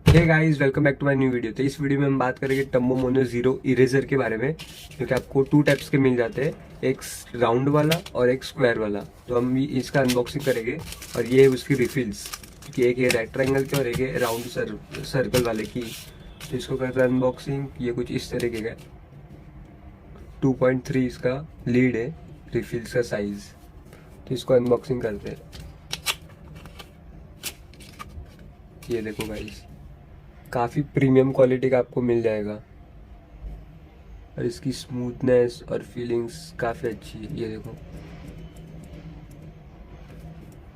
Hey guys, welcome back to my new video. तो इस video में हम बात करेंगे टम्बो मोनो जीरो इरेजर के बारे में, क्योंकि आपको टू टाइप्स के मिल जाते हैं, एक राउंड वाला और एक स्क्वायर वाला। तो हम इसका अनबॉक्सिंग करेंगे और ये है उसकी रिफिल्स, क्योंकि एक है रेक्टेंगल के और एक है राउंड सर्कल वाले की। तो इसको करते हैं अनबॉक्सिंग। ये कुछ इस तरीके का 2.3 इसका लीड है, रिफिल्स का साइज। तो इसको अनबॉक्सिंग करते हैं। ये देखो गाइस, काफ़ी प्रीमियम क्वालिटी का आपको मिल जाएगा और इसकी स्मूथनेस और फीलिंग्स काफ़ी अच्छी है। ये देखो,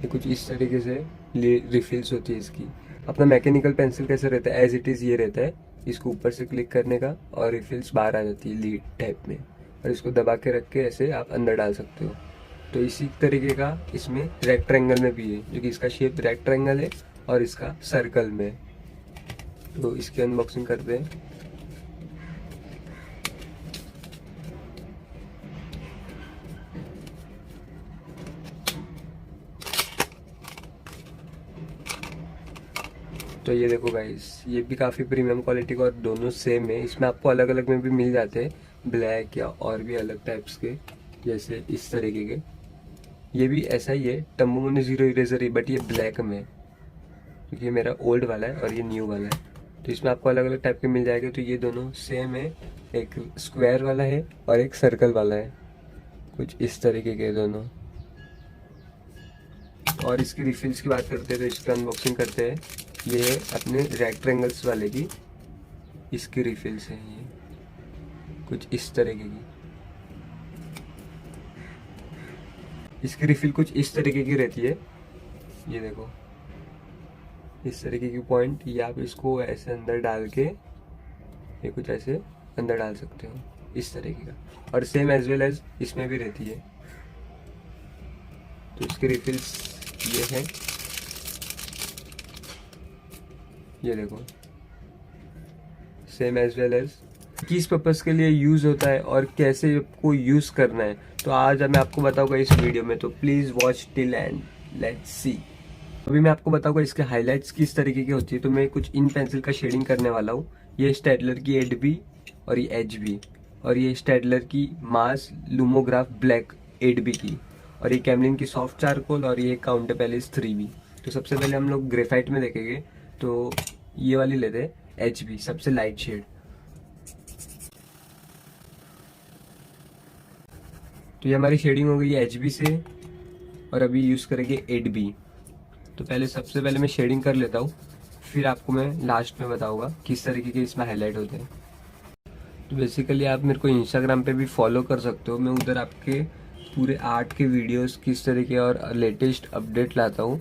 ये कुछ इस तरीके से रिफिल्स होती है इसकी। अपना मैकेनिकल पेंसिल कैसे रहता है, एज इट इज़ ये रहता है। इसको ऊपर से क्लिक करने का और रिफिल्स बाहर आ जाती है लीड टाइप में, और इसको दबा के रख के ऐसे आप अंदर डाल सकते हो। तो इसी तरीके का इसमें रेक्टेंगल में भी है, जो कि इसका शेप रेक्टेंगल है और इसका सर्कल में। तो इसकी अनबॉक्सिंग करते हैं। तो ये देखो गाइस, ये भी काफ़ी प्रीमियम क्वालिटी का और दोनों सेम है। इसमें आपको अलग अलग में भी मिल जाते हैं, ब्लैक या और भी अलग टाइप्स के, जैसे इस तरीके के। ये भी ऐसा ही है, टम्बो मोनो जीरो इरेजर ही, बट ये ब्लैक में है, क्योंकि ये मेरा ओल्ड वाला है और ये न्यू वाला है। तो इसमें आपको अलग अलग टाइप के मिल जाएंगे। तो ये दोनों सेम है, एक स्क्वायर वाला है और एक सर्कल वाला है, कुछ इस तरीके के दोनों। और इसकी रिफिल्स की बात करते हैं तो इसका अनबॉक्सिंग करते हैं। ये है अपने रेक्टेंगल्स वाले की, इसकी रिफिल्स है ये कुछ इस तरीके की। इसकी रिफिल कुछ इस तरीके की रहती है। ये देखो, इस तरीके की पॉइंट, ये आप इसको ऐसे अंदर डाल के ये कुछ ऐसे अंदर डाल सकते हो, इस तरीके का। और सेम एज वेल एज इसमें भी रहती है। तो इसकी रिफिल्स ये है, ये देखो, सेम एज वेल एज। किस पर्पज़ के लिए यूज़ होता है और कैसे आपको यूज़ करना है, तो आज मैं आपको बताऊंगा इस वीडियो में। तो please watch till and let's see. अभी मैं आपको बताऊंगा इसके हाइलाइट्स किस तरीके की होती है। तो मैं कुछ इन पेंसिल का शेडिंग करने वाला हूँ। ये स्टेडलर की 8B और ये HB, और ये स्टेडलर की मास लुमोग्राफ ब्लैक 8B की, और ये कैमलिन की सॉफ्ट चारकोल, और ये काउंटर पैलेस 3B। तो सबसे पहले हम लोग ग्रेफाइट में देखेंगे, तो ये वाली लेते हैं HB, सबसे लाइट शेड। तो ये हमारी शेडिंग हो गई है HB से, और अभी यूज़ करेंगे 8B। तो पहले सबसे पहले मैं शेडिंग कर लेता हूँ, फिर आपको मैं लास्ट में बताऊंगा किस तरीके के इसमें हाईलाइट होते हैं। तो बेसिकली आप मेरे को इंस्टाग्राम पे भी फॉलो कर सकते हो। मैं उधर आपके पूरे आर्ट के वीडियोस किस तरीके और लेटेस्ट अपडेट लाता हूँ,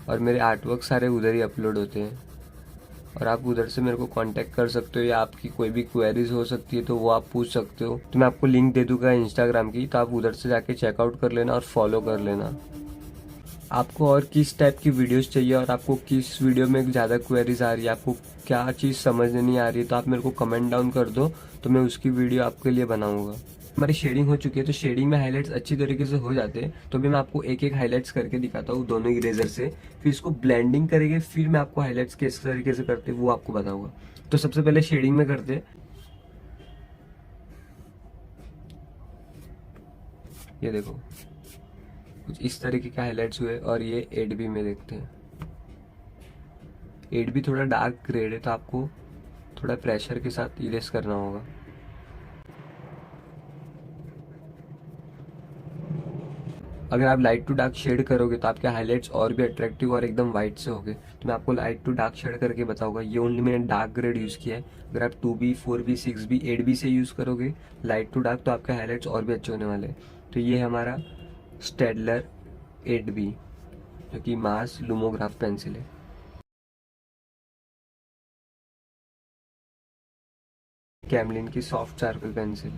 और मेरे आर्ट वर्क सारे उधर ही अपलोड होते हैं। और आप उधर से मेरे को कांटेक्ट कर सकते हो, या आपकी कोई भी क्वेरीज हो सकती है तो वो आप पूछ सकते हो। तो मैं आपको लिंक दे दूंगा इंस्टाग्राम की, तो आप उधर से जाके चेकआउट कर लेना और फॉलो कर लेना। आपको और किस टाइप की वीडियोस चाहिए, और आपको किस वीडियो में ज़्यादा क्वेरीज आ रही है, आपको क्या चीज़ समझ नहीं आ रही है, तो आप मेरे को कमेंट डाउन कर दो, तो मैं उसकी वीडियो आपके लिए बनाऊंगा। हमारी शेडिंग हो चुकी है, तो शेडिंग में हाइलाइट्स अच्छी तरीके से हो जाते हैं। तो भी मैं आपको एक एक हाइलाइट्स करके दिखाता हूँ दोनों इरेजर से, फिर इसको ब्लेंडिंग करेंगे, फिर मैं आपको हाइलाइट्स किस तरीके से करते हैं वो आपको बताऊंगा। तो सबसे पहले शेडिंग में करते हैं। ये देखो, कुछ इस तरीके के हाइलाइट्स हुए, और ये 8B में देखते हैं। 8B थोड़ा डार्क ग्रेड है, तो आपको थोड़ा प्रेशर के साथ इरेज करना होगा। अगर आप लाइट टू डार्क शेड करोगे तो आपके हाइलाइट्स और भी अट्रैक्टिव और एकदम वाइट से होंगे। तो मैं आपको लाइट टू डार्क शेड करके बताऊंगा। ये ओनली मैंने डार्क ग्रेड यूज़ किया है। अगर आप 2B 4B 6B 8B से यूज़ करोगे लाइट टू डार्क, तो आपके हाइलाइट्स और भी अच्छे होने वाले हैं। तो ये हमारा स्टेडलर 8B, जो कि मास लुमोग्राफ पेंसिल है। कैमलिन की सॉफ्ट चारकोल पेंसिल,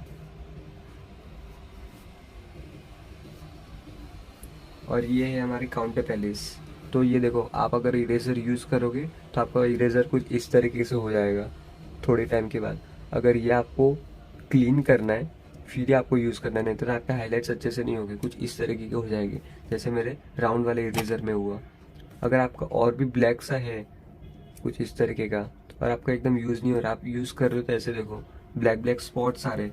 और ये है हमारी काउंटर पैलेस। तो ये देखो, आप अगर इरेजर यूज़ करोगे तो आपका इरेजर कुछ इस तरीके से हो जाएगा थोड़े टाइम के बाद। अगर ये आपको क्लीन करना है फिर ये आपको यूज़ करना है, नहीं तो आपके हाइलाइट्स अच्छे से नहीं होंगे, कुछ इस तरीके के हो जाएंगे, जैसे मेरे राउंड वाले इरेजर में हुआ। अगर आपका और भी ब्लैक सा है कुछ इस तरीके का, और आपका एकदम यूज़ नहीं हो रहा, आप यूज़ कर रहे हो तो ऐसे देखो ब्लैक ब्लैक स्पॉट्स आ रहे।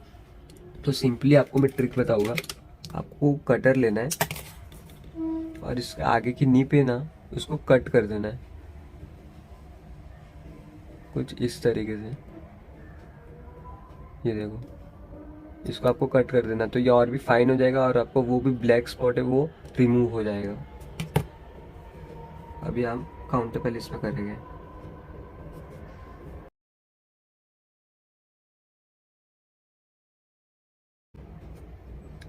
तो सिंपली आपको मैं ट्रिक बताऊंगा, आपको कटर लेना है और इसके आगे की नी पे ना उसको कट कर देना है कुछ इस तरीके से। ये देखो, इसको आपको कट कर देना, तो ये और भी फाइन हो जाएगा और आपको वो भी ब्लैक स्पॉट है वो रिमूव हो जाएगा। अभी हम काउंटर पहले इसमें करेंगे।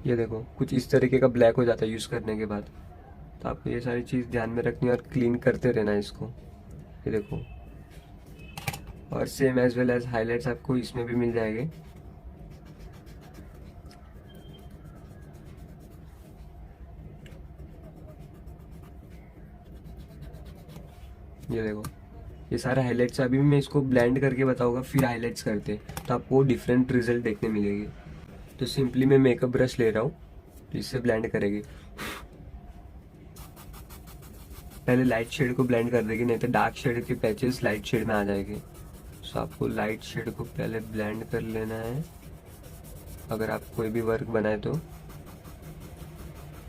ये देखो कुछ इस तरीके का ब्लैक हो जाता है यूज़ करने के बाद। तो आपको ये सारी चीज़ ध्यान में रखनी है और क्लीन करते रहना है इसको। ये देखो, और same as well as highlights आपको इसमें भी मिल जाएंगे। ये देखो, ये सारे हाईलाइट्स अभी मैं इसको ब्लेंड करके बताऊंगा, फिर हाईलाइट्स करते तो आपको डिफरेंट रिजल्ट देखने मिलेंगे। तो सिंपली मैं मेकअप ब्रश ले रहा हूँ, तो इससे ब्लेंड करेंगे। पहले लाइट शेड को ब्लेंड कर देगी, नहीं तो डार्क शेड के पैचेस लाइट शेड में आ जाएंगे। सो आपको लाइट शेड को पहले ब्लेंड कर लेना है अगर आप कोई भी वर्क बनाए तो।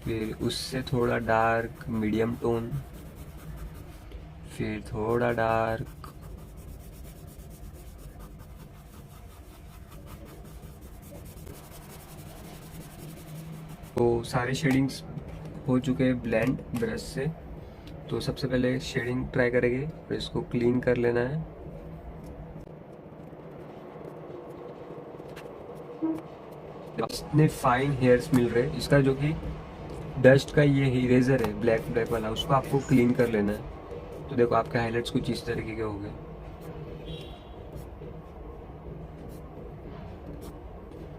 फिर उससे थोड़ा डार्क मीडियम टोन, फिर थोड़ा डार्क, तो सारे शेडिंग्स हो चुके हैं ब्लेंड ब्रश से। तो सबसे पहले शेडिंग ट्राई करेंगे, फिर इसको क्लीन कर लेना है। इतने फाइन हेयर्स मिल रहे हैं, इसका जो कि डस्ट का ये इरेजर है ब्लैक ब्लैक वाला, उसको आपको क्लीन कर लेना है। तो देखो आपके हाइलाइट्स कुछ इस तरीके के हो गए।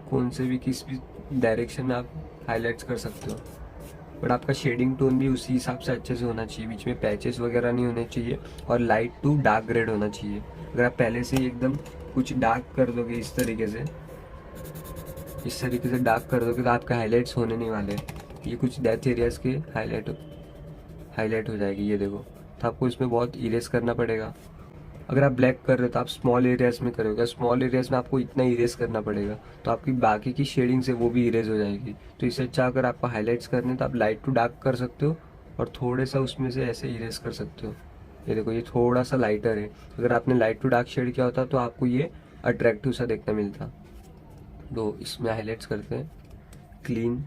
कौन से भी किस भी डायरेक्शन में आप हाइलाइट्स कर सकते हो, बट आपका शेडिंग टोन भी उसी हिसाब से अच्छे से होना चाहिए, बीच में पैचेस वगैरह नहीं होने चाहिए और लाइट टू डार्क ग्रेड होना चाहिए। अगर आप पहले से ही एकदम कुछ डार्क कर दोगे इस तरीके से डार्क कर दोगे तो आपके हाइलाइट्स होने नहीं वाले। ये कुछ डेथ एरियाज के हाईलाइट हो जाएगी। ये देखो, तो आपको इसमें बहुत इरेज करना पड़ेगा। अगर आप ब्लैक कर रहे हो तो आप स्मॉल एरियाज में करोगे, स्मॉल एरियाज में आपको इतना इरेज करना पड़ेगा, तो आपकी बाकी की शेडिंग्स है वो भी इरेज हो जाएगी। तो इससे अच्छा अगर आपको हाईलाइट्स करने तो आप लाइट टू डार्क कर सकते हो और थोड़े सा उसमें से ऐसे इरेज कर सकते हो। ये देखो, ये थोड़ा सा लाइटर है, अगर आपने लाइट टू डार्क शेड किया होता तो आपको ये अट्रैक्टिव सा देखना मिलता। तो इसमें हाईलाइट्स करते हैं क्लीन।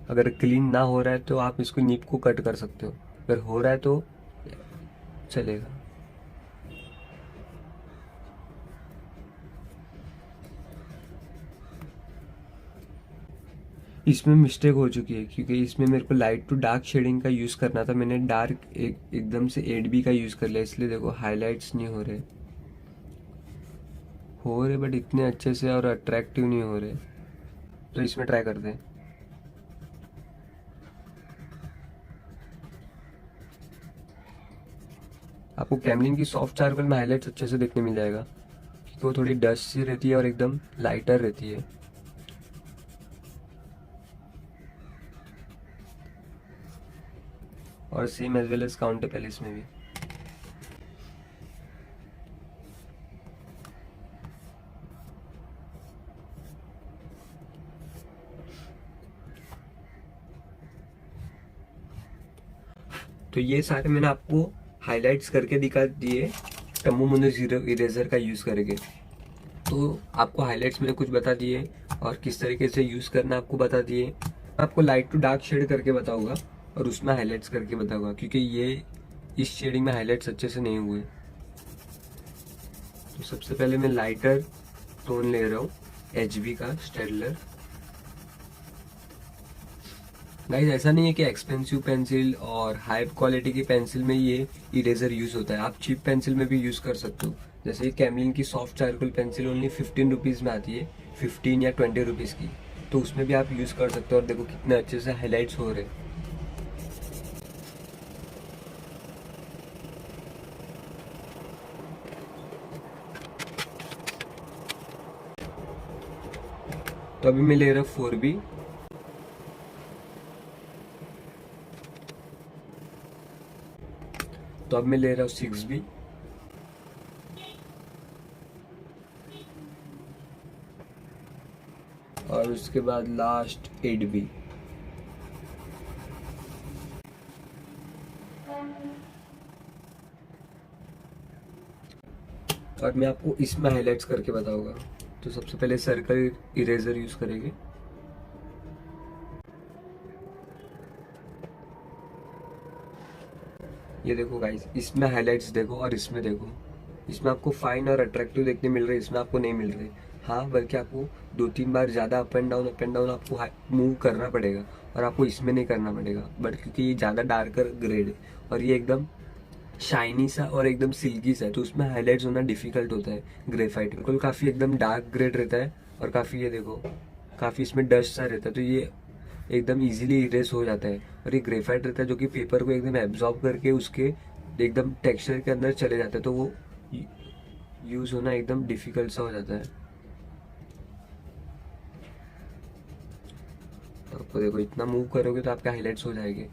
अगर क्लीन ना हो रहा है तो आप इसको निप को कट कर सकते हो, अगर हो रहा है तो चलेगा। इसमें मिस्टेक हो चुकी है क्योंकि इसमें मेरे को लाइट टू डार्क शेडिंग का यूज़ करना था, मैंने डार्क एकदम से 8B का यूज़ कर लिया, इसलिए देखो हाइलाइट्स नहीं हो रहे बट इतने अच्छे से और अट्रैक्टिव नहीं हो रहे। तो इसमें ट्राई करते हैं। आपको कैमलिन की सॉफ्ट चारकोल में हाइलाइट्स अच्छे से देखने मिल जाएगा क्योंकि वो थोड़ी डस्ट सी रहती है और एकदम लाइटर रहती है। और same as well as counter palace में भी। तो ये सारे मैंने आपको हाइलाइट्स करके दिखा दिए टम्मू मुन्नू जीरो इरेजर का यूज़ करेंगे। तो आपको हाइलाइट्स मैंने कुछ बता दिए और किस तरीके से यूज़ करना आपको बता दिए। आपको लाइट टू डार्क शेड करके बताऊंगा और उसमें हाइलाइट्स करके बताऊंगा क्योंकि ये इस शेडिंग में हाइलाइट्स अच्छे से नहीं हुए। तो सबसे पहले मैं लाइटर टोन ले रहा हूँ HB का स्टेडलर। गाइस ऐसा नहीं है कि एक्सपेंसिव पेंसिल और हाई क्वालिटी की पेंसिल में ये इरेजर यूज होता है, आप चीप पेंसिल में भी यूज कर सकते हो। जैसे कैमलिन की soft charcoal pencil only 15 rupees में आती है, 15 या 20 रुपीज़ की, तो उसमें भी आप यूज कर सकते हो। और देखो कितने अच्छे से हाईलाइट्स हो रहे हैं। तो अभी मैं ले रहा हूँ 4B। तो अब मैं ले रहा हूँ 6B और उसके बाद लास्ट 8B। और मैं आपको इसमें हाइलाइट्स करके बताऊंगा। तो सबसे पहले सर्कल इरेजर यूज करेंगे। ये देखो गाइस, इसमें हाइलाइट्स देखो और इसमें देखो, इसमें आपको फाइन और अट्रैक्टिव देखने मिल रहे हैं, इसमें आपको नहीं मिल रहे। हाँ, बल्कि आपको 2-3 बार ज़्यादा अप एंड डाउन आपको मूव करना पड़ेगा और आपको इसमें नहीं करना पड़ेगा, बट क्योंकि ये ज़्यादा डार्कर ग्रेड है और ये एकदम शाइनी सा और एकदम सिल्की सा है, तो उसमें हाईलाइट्स होना डिफिकल्ट होता है। ग्रेफाइट बिल्कुल काफ़ी एकदम डार्क ग्रेड रहता है और काफ़ी, ये देखो, काफ़ी इसमें डस्ट सा रहता है, तो ये एकदम इजीली इरेज हो जाता है। और ये ग्रेफाइट रहता है जो कि पेपर को एकदम एब्जॉर्ब करके उसके एकदम टेक्सचर के अंदर चले जाता है, तो वो यूज़ होना एकदम डिफिकल्ट सा हो जाता है। तो आपको देखो, इतना मूव करोगे तो आपके हाईलाइट्स हो जाएंगे,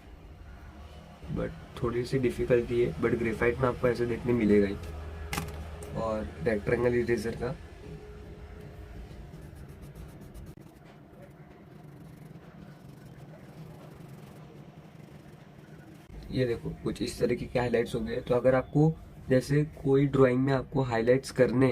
बट थोड़ी सी डिफिकल्टी है, बट ग्रेफाइट में आपको ऐसे देखने मिलेगा ही। और रेक्टेंगल इरेजर का ये देखो, कुछ इस तरीके के हाइलाइट्स हो गए। तो अगर आपको जैसे कोई ड्राइंग में आपको हाइलाइट्स करने,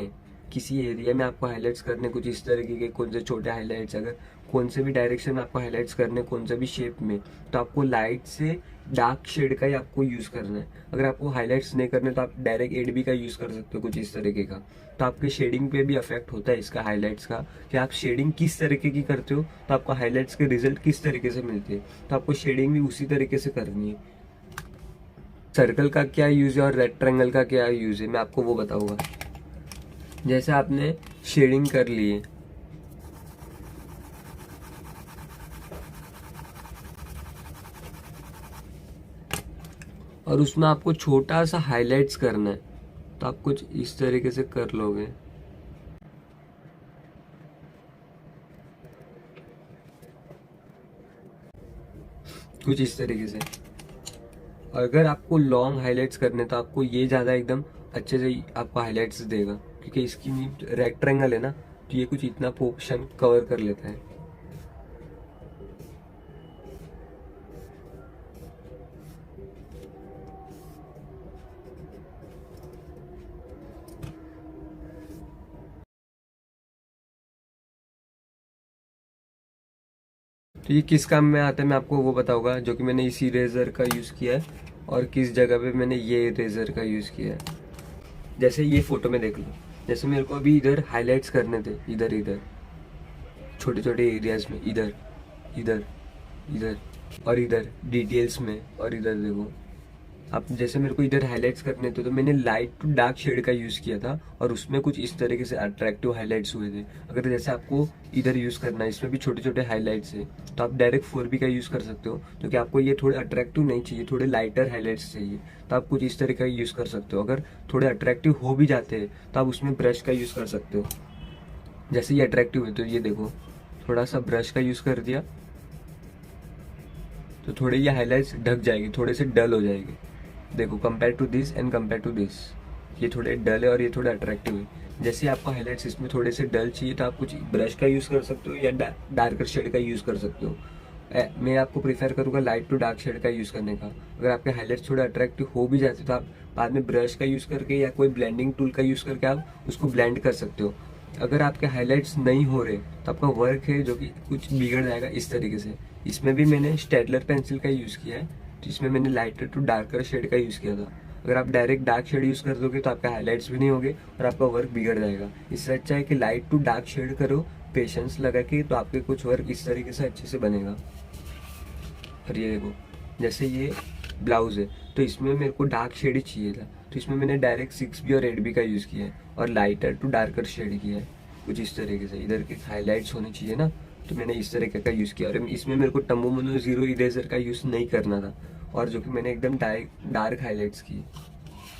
किसी एरिया में आपको हाइलाइट्स करने कुछ इस तरीके के, कौन से छोटे हाइलाइट्स, अगर कौन से भी डायरेक्शन में आपको हाइलाइट्स करने, कौन से भी शेप में, तो आपको लाइट से डार्क शेड का ही आपको यूज़ करना है। अगर आपको हाइलाइट्स नहीं करने तो आप डायरेक्ट 8B का यूज़ कर सकते हो, कुछ इस तरीके का। तो आपके शेडिंग पे भी अफेक्ट होता है इसका, हाइलाइट्स का, कि आप शेडिंग किस तरीके की करते हो तो आपको हाइलाइट्स के रिजल्ट किस तरीके से मिलते हैं। तो आपको शेडिंग भी उसी तरीके से करनी है। सर्कल का क्या यूज़ है और रेक्टेंगल का क्या यूज़ है, मैं आपको वो बताऊंगा। जैसे आपने शेडिंग कर ली है, और उसमें आपको छोटा सा हाइलाइट्स करना है, तो आप कुछ इस तरीके से कर लोगे। कुछ इस तरीके से। अगर आपको लॉन्ग हाइलाइट्स करने तो आपको ये ज़्यादा एकदम अच्छे से आपको हाइलाइट्स देगा, क्योंकि इसकी रेक्टेंगल है ना, तो ये कुछ इतना पोर्शन कवर कर लेता है। तो ये किस काम में आता है मैं आपको वो बताऊंगा, जो कि मैंने इसी इरेजर का यूज़ किया है और किस जगह पे मैंने ये इरेजर का यूज़ किया है। जैसे ये फोटो में देख लो, जैसे मेरे को अभी इधर हाइलाइट्स करने थे, इधर इधर छोटे छोटे एरियाज में, इधर इधर इधर और इधर डिटेल्स में, और इधर देखो, अब जैसे मेरे को इधर हाइलाइट्स करने थे तो मैंने लाइट टू डार्क शेड का यूज़ किया था और उसमें कुछ इस तरीके से अट्रैक्टिव हाइलाइट्स हुए थे। अगर जैसे आपको इधर यूज़ करना है, इसमें भी छोटे छोटे हाइलाइट्स है, तो आप डायरेक्ट 4B का यूज़ कर सकते हो, क्योंकि आपको ये थोड़े अट्रैक्टिव नहीं चाहिए, थोड़े लाइटर हाइलाइट्स चाहिए, तो आप कुछ इस तरीके का यूज़ कर सकते हो। अगर थोड़े अट्रैक्टिव हो भी जाते हैं तो आप उसमें ब्रश का यूज़ कर सकते हो। जैसे ये अट्रैक्टिव है तो ये देखो, थोड़ा सा ब्रश का यूज़ कर दिया तो थोड़े ये हाइलाइट्स ढक जाएगी, थोड़े से डल हो जाएंगे। देखो, compare to this and compare to this, ये थोड़े डल है और ये थोड़े अट्रैक्टिव है। जैसे आपको हाइलाइट्स इसमें थोड़े से डल चाहिए तो आप कुछ ब्रश का यूज़ कर सकते हो या डार्कर शेड का यूज़ कर सकते हो। मैं आपको प्रीफर करूँगा लाइट टू डार्क शेड का यूज़ करने का। अगर आपके हाइलाइट्स थोड़े अट्रैक्टिव हो भी जाते तो आप बाद में ब्रश का यूज़ करके या कोई ब्लेंडिंग टूल का यूज़ करके आप उसको ब्लेंड कर सकते हो। अगर आपके हाइलाइट्स नहीं हो रहे तो आपका वर्क है जो कि कुछ बिगड़ जाएगा इस तरीके से। इसमें भी मैंने स्टेडलर पेंसिल का यूज़ किया है, तो इसमें मैंने लाइटर टू डार्कर शेड का यूज़ किया था। अगर आप डायरेक्ट डार्क शेड यूज़ कर दोगे तो आपका हाइलाइट्स भी नहीं होंगे और आपका वर्क बिगड़ जाएगा। इससे अच्छा है कि लाइट टू डार्क शेड करो पेशेंस लगा के, तो आपके कुछ वर्क इस तरीके से अच्छे से बनेगा। और ये देखो, जैसे ये ब्लाउज है तो इसमें मेरे को डार्क शेड ही चाहिए था, तो इसमें मैंने डायरेक्ट 6B और 8B का यूज़ किया है और लाइटर टू डार्कर शेड किया है कुछ इस तरीके से। इधर के हाइलाइट्स होने चाहिए ना, तो मैंने इस तरीके का यूज़ किया। और इसमें मेरे को टम्बो मोनो 0 इरेजर का यूज़ नहीं करना था, और जो कि मैंने एकदम डार्क हाईलाइट्स की।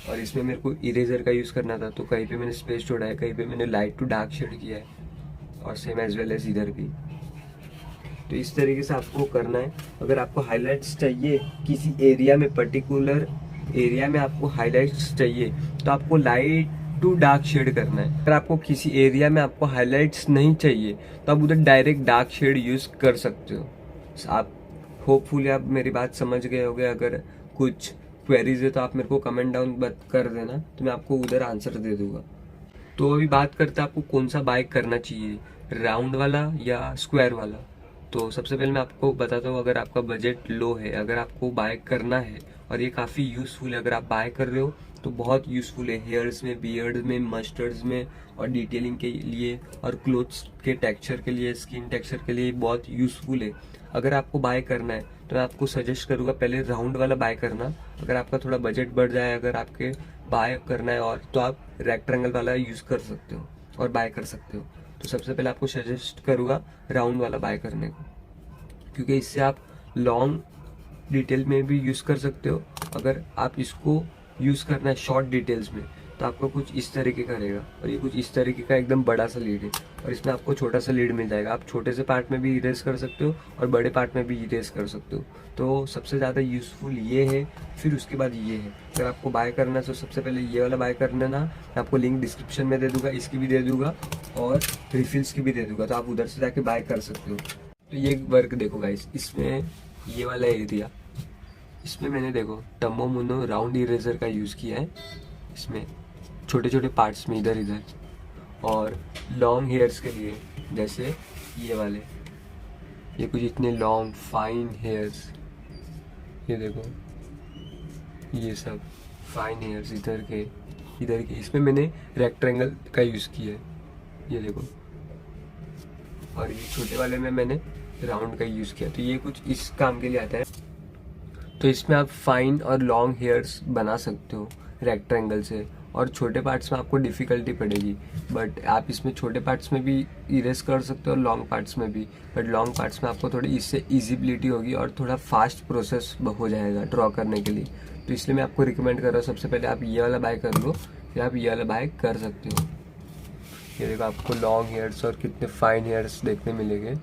और इसमें मेरे को इरेजर का यूज़ करना था, तो कहीं पे मैंने स्पेस छोड़ा है, कहीं पे मैंने लाइट टू डार्क शेड किया है, और सेम एज वेल एज इधर भी। तो इस तरीके से आपको करना है। अगर आपको हाइलाइट्स चाहिए किसी एरिया में पर्टिकुलर एरिया में आपको हाईलाइट्स चाहिए तो आपको लाइट टू डार्क शेड करना है। अगर आपको किसी एरिया में आपको हाईलाइट्स नहीं चाहिए तो आप उधर डायरेक्ट डार्क शेड यूज कर सकते हो। आप होपफुली आप मेरी बात समझ गए होंगे। अगर कुछ क्वेरीज है तो आप मेरे को कमेंट डाउन कर देना, तो मैं आपको उधर आंसर दे दूंगा। तो अभी बात करते हैं आपको कौन सा बाइक करना चाहिए, राउंड वाला या स्क्वायर वाला। तो सबसे पहले मैं आपको बताता हूँ, अगर आपका बजट लो है, अगर आपको बाइक करना है और ये काफ़ी यूज़फुल है, अगर आप बाय कर रहे हो तो बहुत यूज़फुल है हेयर्स में, बियर्ड्स में, मस्टर्ड्स में और डिटेलिंग के लिए और क्लोथ्स के टेक्सचर के लिए, स्किन टेक्सचर के लिए बहुत यूज़फुल है। अगर आपको बाय करना है तो मैं आपको सजेस्ट करूँगा पहले राउंड वाला बाय करना। अगर आपका थोड़ा बजट बढ़ जाए, अगर आपके बाय करना है और तो आप रेक्टेंगल वाला यूज़ कर सकते हो और बाय कर सकते हो। तो सबसे पहले आपको सजेस्ट करूँगा राउंड वाला बाय करने को, क्योंकि इससे आप लॉन्ग डिटेल में भी यूज़ कर सकते हो। अगर आप इसको यूज़ करना है शॉर्ट डिटेल्स में तो आपको कुछ इस तरीके का रहेगा, और ये कुछ इस तरीके का एकदम बड़ा सा लीड है और इसमें आपको छोटा सा लीड मिल जाएगा। आप छोटे से पार्ट में भी इरेज कर सकते हो और बड़े पार्ट में भी इरेज कर सकते हो। तो सबसे ज़्यादा यूज़फुल ये है। फिर उसके बाद ये है, अगर आपको बाय करना है तो सबसे पहले ये वाला बाय करना ना, मैं आपको लिंक डिस्क्रिप्शन में दे दूँगा, इसकी भी दे दूँगा और रिफिल्स की भी दे दूँगा, तो आप उधर से जाके बाय कर सकते हो। तो ये वर्क देखो गाइस, इसमें ये वाला एरिया, इसमें मैंने देखो टम्बो मुनो राउंड इरेजर का यूज़ किया है। इसमें छोटे छोटे पार्ट्स में इधर इधर, और लॉन्ग हेयर्स के लिए जैसे ये वाले, ये कुछ इतने लॉन्ग फाइन हेयर्स, ये देखो ये सब फाइन हेयर्स इधर के इसमें मैंने रेक्टेंगल का यूज़ किया है, ये देखो। और ये छोटे वाले में मैंने राउंड का यूज़ किया, तो ये कुछ इस काम के लिए आता है। तो इसमें आप फाइन और लॉन्ग हेयर्स बना सकते हो रेक्टेंगल से, और छोटे पार्ट्स में आपको डिफ़िकल्टी पड़ेगी, बट आप इसमें छोटे पार्ट्स में भी इरेज कर सकते हो और लॉन्ग पार्ट्स में भी, बट लॉन्ग पार्ट्स में आपको थोड़ी इससे ईजिबिलिटी होगी और थोड़ा फास्ट प्रोसेस हो जाएगा ड्रॉ करने के लिए। तो इसलिए मैं आपको रिकमेंड कर रहा हूँ सबसे पहले आप ये वाला बाय कर लो, फिर आप ये वाला बाय कर सकते हो। ये देखो आपको लॉन्ग हेयर्स और कितने फाइन हेयर्स देखने मिलेंगे।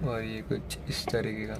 और ये कुछ इस तरीके का,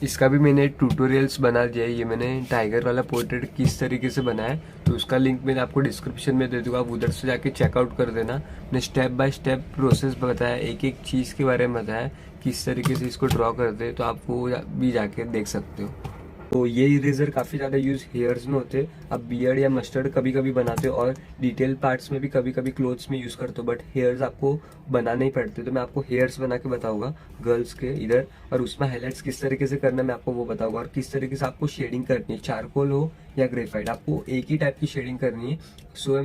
इसका भी मैंने ट्यूटोरियल्स बना दिया है। ये मैंने टाइगर वाला पोर्ट्रेट किस तरीके से बनाया है तो उसका लिंक मैंने आपको डिस्क्रिप्शन में दे दूंगा, आप उधर से जाके चेकआउट कर देना। मैंने स्टेप बाय स्टेप प्रोसेस बताया, एक एक चीज़ के बारे में बताया किस तरीके से इसको ड्रॉ करते हैं, तो आप वो भी जाके देख सकते हो। तो ये इरेजर काफ़ी ज़्यादा यूज़ हेयर्स में होते हैं। आप बियर्ड या मस्टर्ड कभी कभी बनाते हो और डिटेल पार्ट्स में भी कभी कभी क्लोथ्स में यूज़ करते हो, बट हेयर्स आपको बनाने ही पड़ते। तो मैं आपको हेयर्स बना के बताऊंगा गर्ल्स के इधर, और उसमें हाईलाइट्स किस तरीके से करना है मैं आपको वो बताऊंगा, और किस तरीके से आपको शेडिंग करनी है, चारकोल हो या ग्रेफाइट, आपको एक ही टाइप की शेडिंग करनी है।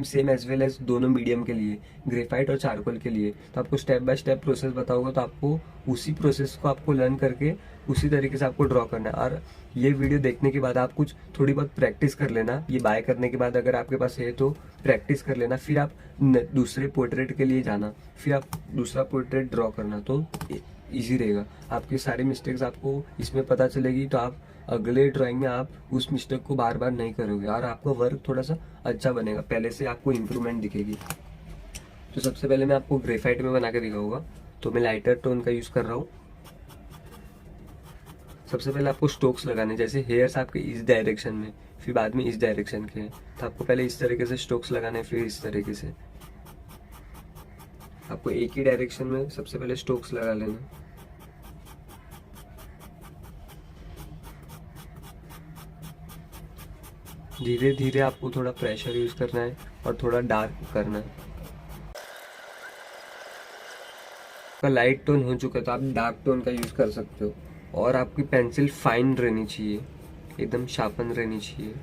सेम एज वेल एज दोनों मीडियम के लिए, ग्रेफाइट और चारकोल के लिए। तो आपको स्टेप बाय स्टेप प्रोसेस बताऊंगा, तो आपको उसी प्रोसेस को आपको लर्न करके उसी तरीके से आपको ड्रॉ करना है। और ये वीडियो देखने के बाद आप कुछ थोड़ी बहुत प्रैक्टिस कर लेना, ये बाय करने के बाद अगर आपके पास है तो प्रैक्टिस कर लेना, फिर आप दूसरे पोर्ट्रेट के लिए जाना, फिर आप दूसरा पोर्ट्रेट ड्रॉ करना, तो इजी रहेगा। आपकी सारी मिस्टेक्स आपको इसमें पता चलेगी, तो आप अगले ड्राइंग में आप उस मिस्टेक को बार बार नहीं करोगे और आपका वर्क थोड़ा सा अच्छा बनेगा, पहले से आपको इम्प्रूवमेंट दिखेगी। तो सबसे पहले मैं आपको ग्रेफाइट में बना के दिखाऊंगा, तो मैं लाइटर टोन का यूज़ कर रहा हूँ। सबसे पहले आपको स्ट्रोक्स लगाने, जैसे हेयर्स आपके इस डायरेक्शन में, फिर बाद में इस डायरेक्शन के हैं, तो आपको पहले इस तरीके से स्ट्रोक्स लगाने, फिर इस तरीके से। आपको एक ही डायरेक्शन में सबसे पहले स्ट्रोक्स लगा लेना। धीरे धीरे आपको थोड़ा प्रेशर यूज करना है और थोड़ा डार्क करना है। आपका लाइट टोन हो चुका है तो आप डार्क टोन का यूज कर सकते हो, और आपकी पेंसिल फाइन रहनी चाहिए, एकदम शार्पन रहनी चाहिए।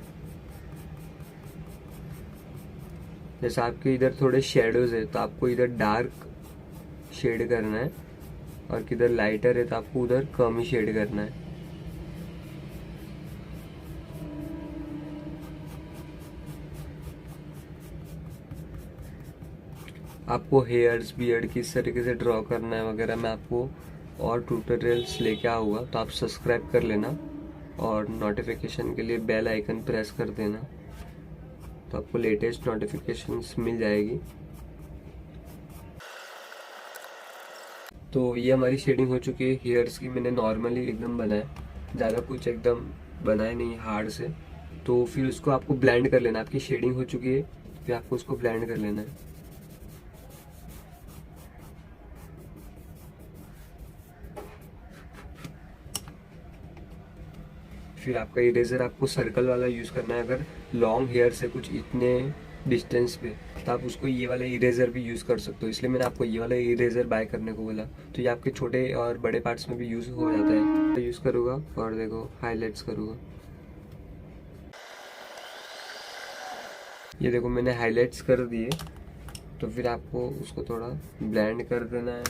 जैसे आपके इधर थोड़े शेडोज है तो आपको इधर डार्क शेड करना है, और किधर लाइटर है तो आपको उधर कम ही शेड करना है। आपको हेयर्स बियर्ड किस तरीके से ड्रॉ करना है वगैरह मैं आपको और ट्यूटोरियल्स लेके आऊँगा, तो आप सब्सक्राइब कर लेना और नोटिफिकेशन के लिए बेल आइकन प्रेस कर देना, तो आपको लेटेस्ट नोटिफिकेशंस मिल जाएगी। तो ये हमारी शेडिंग हो चुकी है हेयर्स की। मैंने नॉर्मली एकदम बनाया, ज़्यादा कुछ एकदम बनाया नहीं हार्ड से। तो फिर उसको आपको ब्लेंड कर लेना। आपकी शेडिंग हो चुकी है, फिर आपको उसको ब्लेंड कर लेना है। फिर आपका इरेजर आपको सर्कल वाला यूज़ करना है। अगर लॉन्ग हेयर से कुछ इतने डिस्टेंस पे, तो आप उसको ये वाला इरेजर भी यूज़ कर सकते हो। इसलिए मैंने आपको ये वाला इरेजर बाय करने को बोला। तो ये आपके छोटे और बड़े पार्ट्स में भी यूज़ हो जाता है। तो यूज़ करूँगा और देखो हाईलाइट्स करूँगा। ये देखो मैंने हाईलाइट्स कर दिए। तो फिर आपको उसको थोड़ा ब्लेंड कर देना है,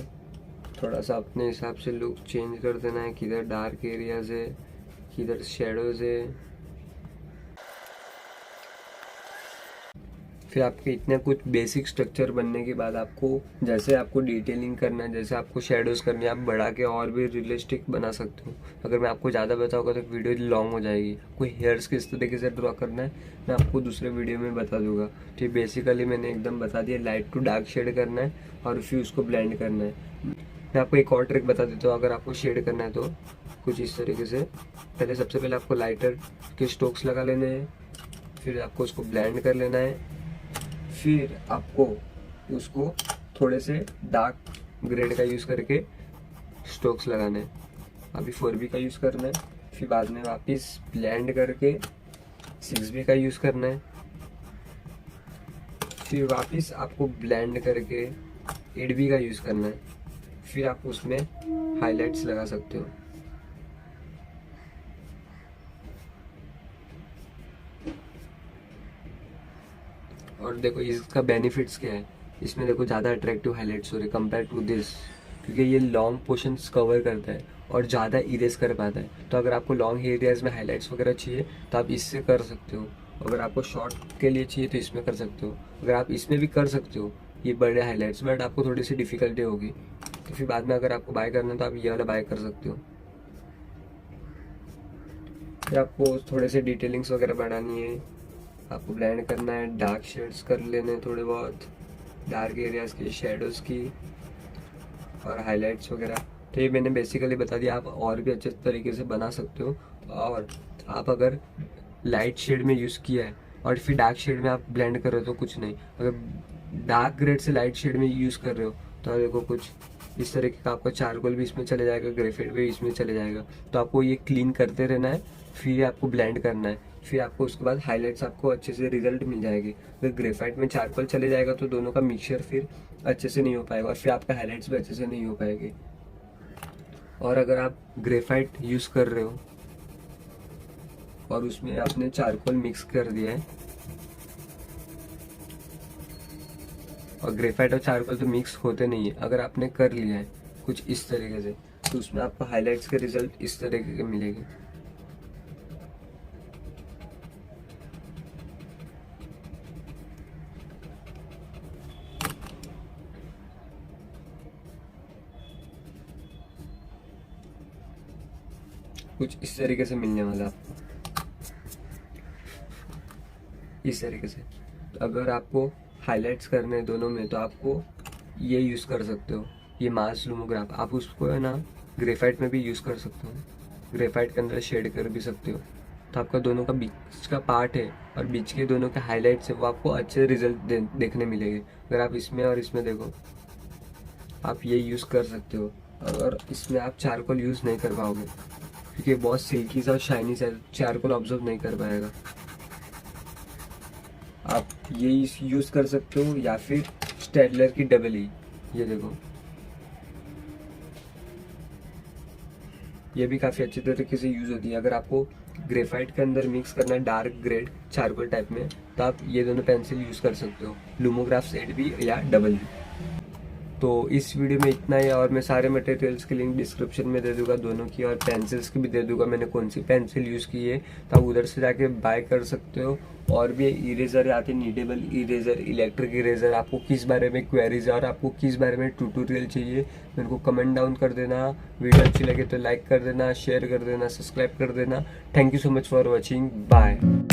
थोड़ा सा अपने हिसाब से लुक चेंज कर देना है। किधर डार्क एरियाज है, किधर शेडोज है। फिर आपके इतने कुछ बेसिक स्ट्रक्चर बनने के बाद आपको जैसे आपको डिटेलिंग करना है, जैसे आपको शेडोज करनी है, आप बढ़ा के और भी रियलिस्टिक बना सकते हो। अगर मैं आपको ज़्यादा बताऊंगा तो वीडियो लॉन्ग हो जाएगी। आपको हेयर्स किस तरीके से ड्रॉ करना है मैं आपको दूसरे वीडियो में बता दूंगा। ठीक, बेसिकली मैंने एकदम बता दिया। लाइट टू डार्क शेड करना है और फिर उसको ब्लेंड करना है। मैं आपको एक और ट्रिक बता देता हूँ। अगर आपको शेड करना है तो कुछ इस तरीके से, पहले सबसे पहले आपको लाइटर के स्ट्रोक्स लगा लेने हैं, फिर आपको उसको ब्लेंड कर लेना है, फिर आपको उसको थोड़े से डार्क ग्रेड का यूज़ करके स्ट्रोक्स लगाने हैं। अभी 4B का यूज़ करना है, फिर बाद में वापस ब्लेंड करके 6B का यूज़ करना है, फिर वापस आपको ब्लेंड करके 8B का यूज़ करना है। फिर आप उसमें हाइलाइट्स लगा सकते हो। और देखो इसका बेनिफिट्स क्या है। इसमें देखो ज़्यादा अट्रैक्टिव हाइलाइट्स हो रहे कंपेयर टू दिस, क्योंकि ये लॉन्ग पोर्शंस कवर करता है और ज़्यादा इरेज कर पाता है। तो अगर आपको लॉन्ग एरियाज में हाइलाइट्स वगैरह चाहिए तो आप इससे कर सकते हो। अगर आपको शॉर्ट के लिए चाहिए तो इसमें कर सकते हो। अगर आप इसमें भी कर सकते हो ये बड़े हाइलाइट्स, बट आपको थोड़ी सी डिफिकल्टी होगी। तो फिर बाद में अगर आपको बाय करना है तो आप ये वाला बाय कर सकते हो। फिर आपको थोड़े से डिटेलिंग्स वगैरह बढ़ानी है, आपको ब्लेंड करना है, डार्क शेड्स कर लेने थोड़े बहुत, डार्क एरियाज की, शेडोज़ की और हाइलाइट्स वगैरह। तो ये मैंने बेसिकली बता दिया। आप और भी अच्छे तरीके से बना सकते हो। और आप अगर लाइट शेड में यूज़ किया है और फिर डार्क शेड में आप ब्लेंड कर रहे हो तो कुछ नहीं। अगर डार्क ग्रेड से लाइट शेड में यूज़ कर रहे हो तो देखो कुछ इस तरीके का आपका चारकोल भी इसमें चले जाएगा, ग्रेफाइट भी इसमें चले जाएगा। तो आपको ये क्लीन करते रहना है, फिर आपको ब्लेंड करना है, फिर आपको उसके बाद हाइलाइट्स आपको अच्छे से रिजल्ट मिल जाएगी। अगर ग्रेफाइट में चारकोल चले जाएगा तो दोनों का मिक्सचर फिर अच्छे से नहीं हो पाएगा और फिर आपका हाइलाइट्स भी अच्छे से नहीं हो पाएगी। और अगर आप ग्रेफाइट यूज़ कर रहे हो और उसमें आपने चारकोल मिक्स कर दिया है, और ग्रेफाइट और चारकोल तो मिक्स होते नहीं है, अगर आपने कर लिया है कुछ इस तरीके से, तो उसमें आपको हाइलाइट्स के रिजल्ट इस तरीके के मिलेंगे। कुछ इस तरीके से मिलने वाला आपको, इस तरीके से। तो अगर आपको हाइलाइट्स करने हैं दोनों में तो आपको ये यूज़ कर सकते हो, ये मास लुमोग्राफ। आप उसको है ना ग्रेफाइट में भी यूज़ कर सकते हो, ग्रेफाइट के अंदर शेड कर भी सकते हो। तो आपका दोनों का बीच का पार्ट है और बीच के दोनों के हाइलाइट्स है, वो आपको अच्छे रिजल्ट देखने मिलेंगे। अगर आप इसमें और इसमें देखो, आप ये यूज़ कर सकते हो। अगर इसमें आप चारकोल यूज़ नहीं कर पाओगे क्योंकि बहुत सिल्की सा शाइनी सा, चारकोल ऑब्जर्व नहीं कर पाएगा। आप ये यूज़ कर सकते हो या फिर स्टेडलर की डबल ई, ये देखो, ये भी काफ़ी अच्छी तरीके से यूज़ होती है। अगर आपको ग्रेफाइट के अंदर मिक्स करना है डार्क ग्रेड चारकोल टाइप में, तो आप ये दोनों पेंसिल यूज़ कर सकते हो, लुमोग्राफ 8B या डबल ई। तो इस वीडियो में इतना ही, और मैं सारे मटेरियल्स की लिंक डिस्क्रिप्शन में दे दूंगा दोनों की, और पेंसिल्स की भी दे दूंगा मैंने कौन सी पेंसिल यूज़ की है, तो आप उधर से जाके बाय कर सकते हो। और भी इरेजर आते हैं, नीडेबल इरेजर, इलेक्ट्रिक इरेजर। आपको किस बारे में क्वेरीज है और आपको किस बारे में ट्यूटोरियल चाहिए मेरे को कमेंट डाउन कर देना। वीडियो अच्छी लगे तो लाइक कर देना, शेयर कर देना, सब्सक्राइब कर देना। Thank you so much for watching, bye.